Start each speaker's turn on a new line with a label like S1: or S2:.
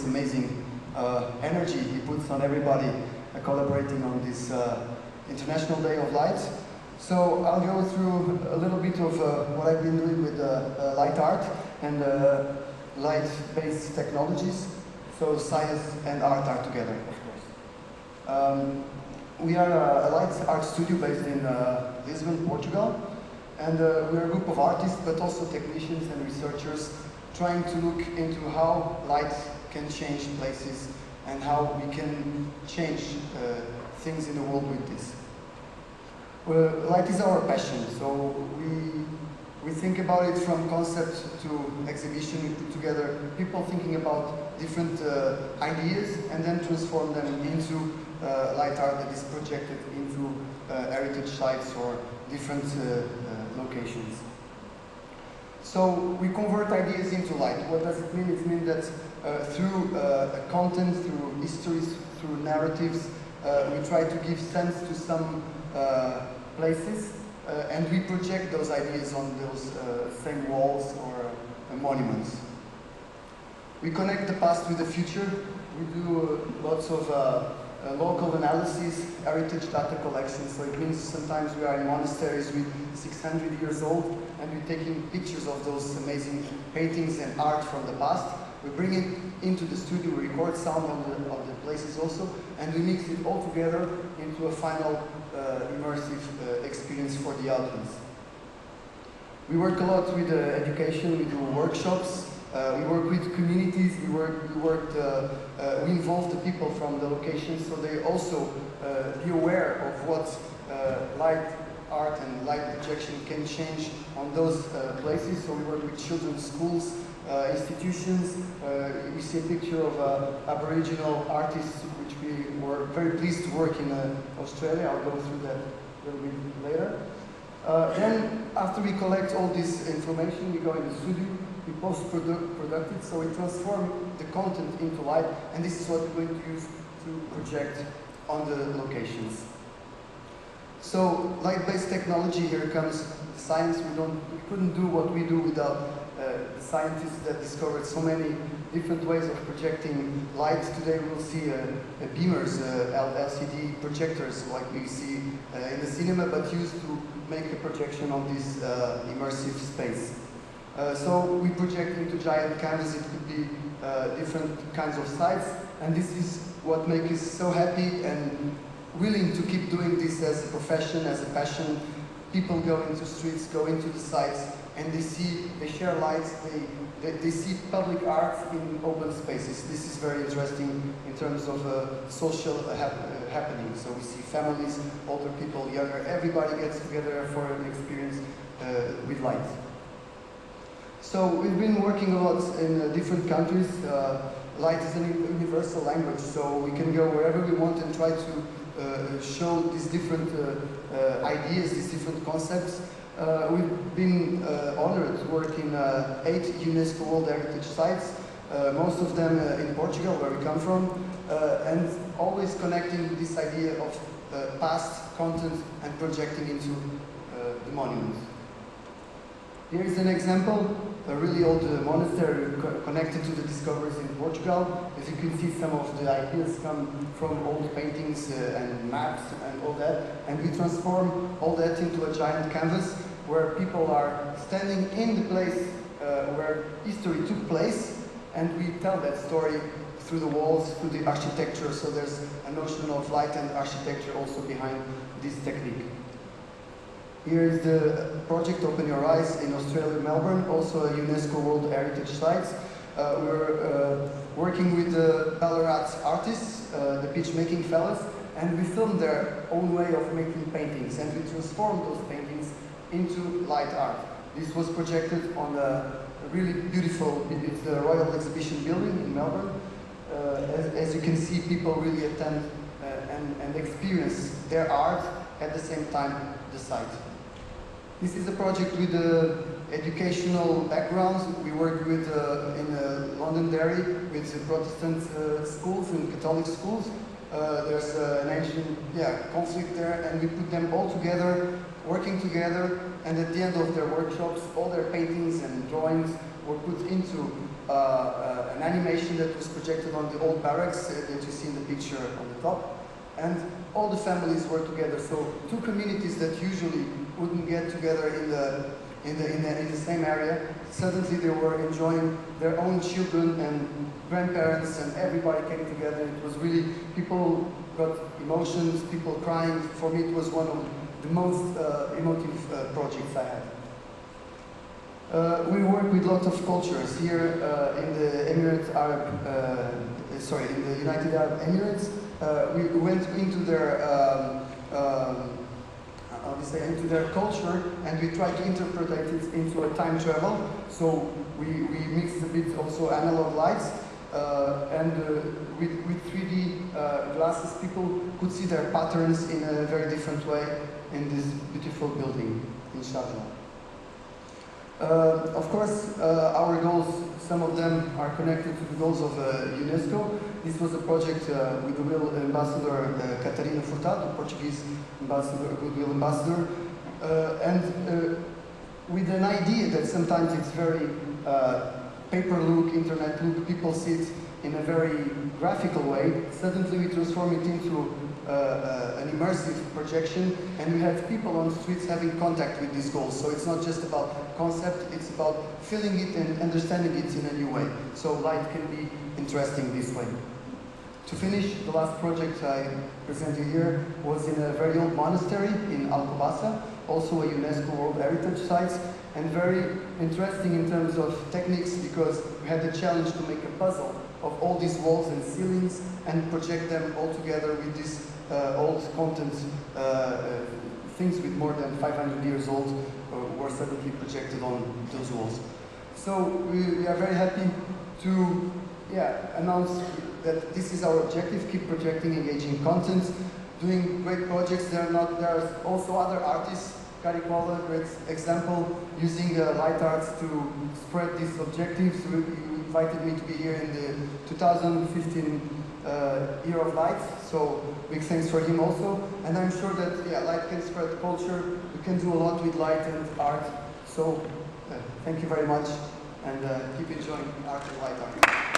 S1: this amazing energy he puts on everybody collaborating on this International Day of Light. So I'll go through a little bit of what I've been doing with light art and light-based technologies. So science and art are together, of course. We are a light art studio based in Lisbon, Portugal. And we're a group of artists, but also technicians and researchers trying to look into how light can change places and how we can change things in the world with this. Light is our passion, so we think about it from concept to exhibition. We put together people thinking about different ideas and then transform them into light art that is projected into heritage sites or different locations. So we convert ideas into light. What does it mean? It means that through content, through histories, through narratives, we try to give sense to some places and we project those ideas on those same walls or monuments. We connect the past with the future. We do lots of local analysis, heritage data collection, so it means sometimes we are in monasteries with 600 years old and we're taking pictures of those amazing paintings and art from the past. We bring it into the studio, we record sound of the places also, and we mix it all together into a final immersive experience for the audience. We work a lot with education, we do workshops, we work with communities, we involve the people from the location so they also be aware of what light art and light projection can change on those places. So we work with children's schools, institutions. We see a picture of Aboriginal artists which we were very pleased to work in Australia. I'll go through that a little bit later. Then after we collect all this information, we go in the studio. We post-product it, so we transform the content into light, and this is what we're going to use to project on the locations. So, light-based technology, here comes science. We couldn't do what we do without the scientists that discovered so many different ways of projecting light. Today we will see beamers, LCD projectors like we see in the cinema, but used to make a projection on this immersive space. So we project into giant canvas. It could be different kinds of sites, and this is what makes us so happy and willing to keep doing this as a profession, as a passion. People go into streets, go into the sites, and they share lights, they see public art in open spaces. This is very interesting in terms of social happening. So we see families, older people, younger, everybody gets together for an experience with light. So we've been working a lot in different countries. Light is a universal language, so we can go wherever we want and try to show these different ideas, these different concepts. We've been honored to work in 8 UNESCO World Heritage Sites, most of them in Portugal, where we come from, and always connecting this idea of past content and projecting into the monuments. Here's an example, a really old monastery connected to the discoveries in Portugal. As you can see, some of the ideas come from old paintings and maps and all that. And we transform all that into a giant canvas where people are standing in the place where history took place, and we tell that story through the walls, through the architecture. So there's a notion of light and architecture also behind this technique. Here is the project Open Your Eyes in Australia, Melbourne, also a UNESCO World Heritage Site. We're working with the Ballarat artists, the pitch-making fellas, and we filmed their own way of making paintings, and we transformed those paintings into light art. This was projected on a really beautiful, it's the Royal Exhibition Building in Melbourne. As you can see, people really attend and experience their art at the same time the site. This is a project with educational backgrounds. We work with in Londonderry with Protestant schools and Catholic schools. There's an ancient conflict there, and we put them all together, working together, and at the end of their workshops, all their paintings and drawings were put into an animation that was projected on the old barracks that you see in the picture on the top. And all the families were together. So two communities that usually wouldn't get together in the same area, suddenly they were enjoying their own children and grandparents, and everybody came together. It was really, people got emotions, people crying. For me, it was one of the most emotive projects I had. We work with lots of cultures here in the in the United Arab Emirates. We went into their into their culture, and we tried to interpret it into a time travel. So we mixed a bit also analog lights, and with 3D glasses, people could see their patterns in a very different way in this beautiful building in Sharjah. Of course, our goals, some of them are connected to the goals of UNESCO. This was a project with the Goodwill Ambassador Catarina Furtado, the Portuguese Goodwill Ambassador, and with an idea that sometimes it's very paper look, internet look, people see it in a very graphical way. Suddenly we transform it into an immersive projection, and we have people on the streets having contact with these goals. So it's not just about concept, it's about feeling it and understanding it in a new way. So light can be interesting this way. To finish, the last project I presented here was in a very old monastery in Alcobaça, also a UNESCO World Heritage Site, and very interesting in terms of techniques, because we had the challenge to make a puzzle of all these walls and ceilings and project them all together with these old content things with more than 500 years old were suddenly projected on those walls. So we are very happy to announce that this is our objective: keep projecting engaging content, doing great projects. There are also other artists. Caricola, great example, using light arts to spread these objectives. You invited me to be here in the 2015 Year of Light, so big thanks for him also. And I'm sure that light can spread culture. We can do a lot with light and art. So thank you very much, and keep enjoying art and light art.